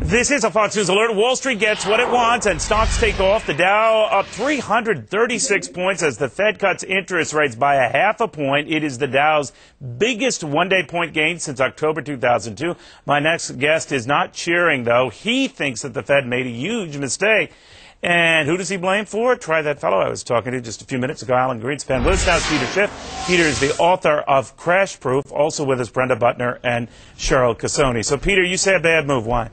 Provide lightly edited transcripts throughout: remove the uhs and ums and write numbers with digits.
This is a Fox News alert. Wall Street gets what it wants and stocks take off. The Dow up 336 points as the Fed cuts interest rates by a half a point. It is the Dow's biggest one-day point gain since October 2002. My next guest is not cheering, though. He thinks that the Fed made a huge mistake. And who does he blame for it? Try that fellow I was talking to just a few minutes ago, Alan Greenspan. With us now is Peter Schiff. Peter is the author of Crash Proof. Also with us, Brenda Butner and Cheryl Casoni. So, Peter, you say a bad move. Why?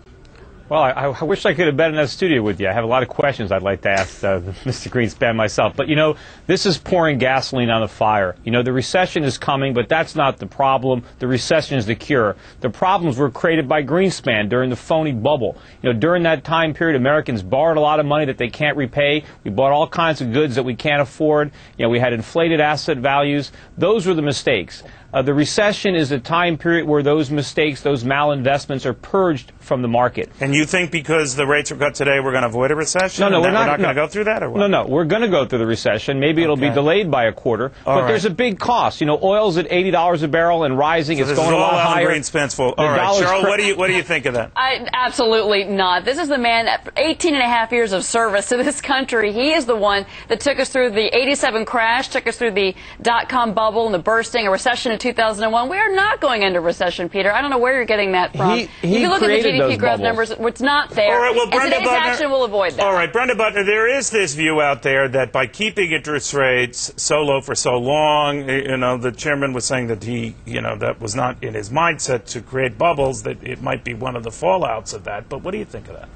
Well, I wish I could have been in that studio with you. I have a lot of questions I'd like to ask Mr. Greenspan myself. But, you know, this is pouring gasoline on the fire. You know, the recession is coming, but that's not the problem. The recession is the cure. The problems were created by Greenspan during the phony bubble. You know, during that time period, Americans borrowed a lot of money that they can't repay. We bought all kinds of goods that we can't afford. You know, we had inflated asset values. Those were the mistakes. The recession is a time period where those mistakes, those malinvestments are purged from the market. And you think because the rates are cut today, we're going to avoid a recession? No, we're not going to go through that, or what? No, we're going to go through the recession. Maybe it'll be delayed by a quarter, but there's a big cost. You know, oil's at $80 a barrel and rising. So it's going a lot higher. Greenspan's fault. All right, Cheryl, what do you think of that? Absolutely not. This is the man, 18 and a half years of service to this country. He is the one that took us through the '87 crash, took us through the dot-com bubble and the bursting, a recession in 2001. We are not going into recession, Peter. I don't know where you're getting that from. He if you look at the GDP growth bubbles. Numbers, it's not there. All right, well, and today's action will avoid that. All right, Brenda Butner, there is this view out there that by keeping interest rates so low for so long, you know, the chairman was saying that that was not in his mindset to create bubbles, that it might be one of the fallouts of that. But what do you think of that?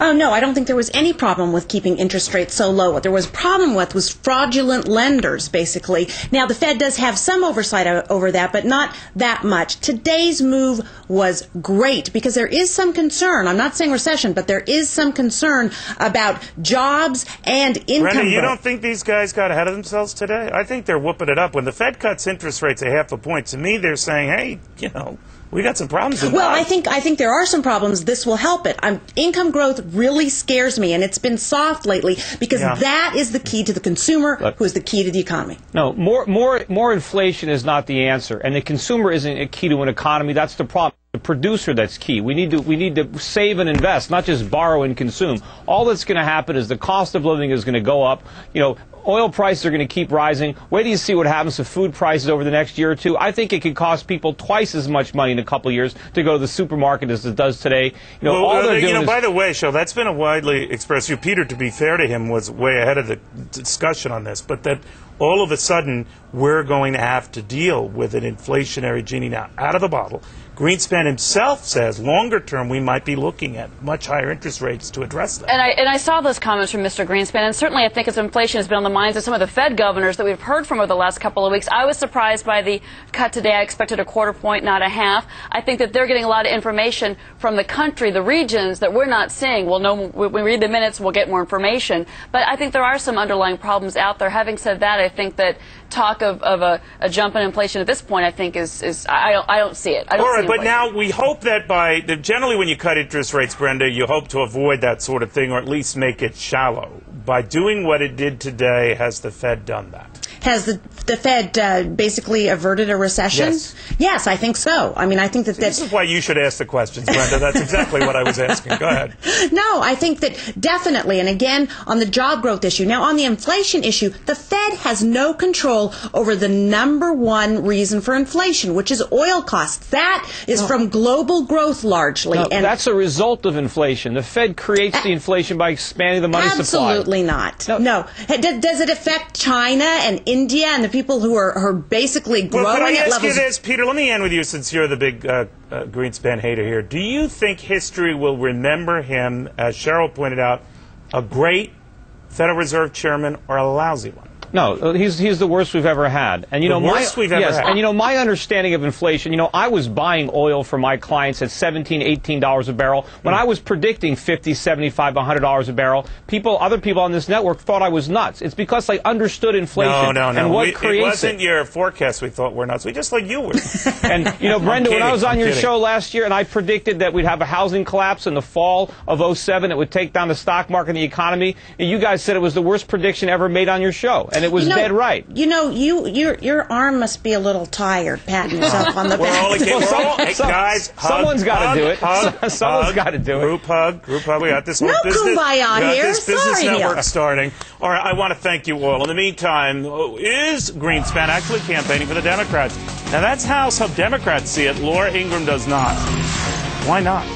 Oh, no, I don't think there was any problem with keeping interest rates so low. What there was a problem with was fraudulent lenders, basically. Now, the Fed does have some oversight over that, but not that much. Today's move was great because there is some concern. I'm not saying recession, but there is some concern about jobs and income Brenda, you growth. don't think these guys got ahead of themselves today? I think they're whooping it up. When the Fed cuts interest rates a half a point, to me, they're saying, hey, you know, we got some problems. Well, I think there are some problems. This will help it. Income growth really scares me, and it's been soft lately because that is the key to the consumer, who is the key to the economy. No, more inflation is not the answer, and the consumer isn't a key to an economy. That's the problem. The producer, that's key. We need to save and invest, not just borrow and consume. All that's going to happen is the cost of living is going to go up. You know, oil prices are going to keep rising. Wait till you see what happens to food prices over the next year or two. I think it could cost people twice as much money in a couple of years to go to the supermarket as it does today. You know, all they're doing by the way, Cheryl, that's been a widely expressed view. Peter, to be fair to him, was way ahead of the discussion on this, but that all of a sudden we're going to have to deal with an inflationary genie now out of the bottle. Greenspan himself says longer term we might be looking at much higher interest rates to address that. And I saw those comments from Mr. Greenspan, and certainly I think as inflation has been on the minds of some of the Fed governors that we've heard from over the last couple of weeks. I was surprised by the cut today. I expected a quarter point, not a half. I think that they're getting a lot of information from the country, the regions, that we're not seeing. We'll know when we read the minutes, we'll get more information. But I think there are some underlying problems out there. Having said that, I think that talk of a jump in inflation at this point, I think I don't see it. All right, but now we hope that generally when you cut interest rates, Brenda, you hope to avoid that sort of thing or at least make it shallow. By doing what it did today, has the Fed done that? Has the Fed basically averted a recession? Yes. Yes, I think so. I mean, I think that this is why you should ask the questions, Brenda. That's exactly what I was asking. Go ahead. No, I think that definitely, and again, on the job growth issue. Now, on the inflation issue, the Fed has no control over the number one reason for inflation, which is oil costs. That is from global growth largely. No, and that's a result of inflation. The Fed creates the inflation by expanding the money supply. Absolutely not. No. Does it affect China and India and the people who are basically growing at levels? Well, can I ask you this, Peter? Let me end with you since you're the big Greenspan hater here. Do you think history will remember him, as Cheryl pointed out, a great Federal Reserve chairman or a lousy one? No, he's the worst we've ever had. And you know, worst we've ever had. And you know, my understanding of inflation, you know, I was buying oil for my clients at $17, $18 a barrel when I was predicting $50, $75, $100 a barrel. Other people on this network thought I was nuts. It's because I understood inflation and what creates it. It wasn't your forecast we thought were nuts. We just like you were. And you know, Brenda, when I was on your show last year and I predicted that we'd have a housing collapse in the fall of '07 that would take down the stock market and the economy, and you guys said it was the worst prediction ever made on your show. and it was dead right. You know, your arm must be a little tired, patting yourself on the back. Guys, someone's got to do it. Someone's got to do it. Group hug. We got this whole No business. kumbaya here. This business Sorry, network Neil. starting. All right, I want to thank you all. In the meantime, is Greenspan actually campaigning for the Democrats? Now that's how some Democrats see it. Laura Ingraham does not. Why not?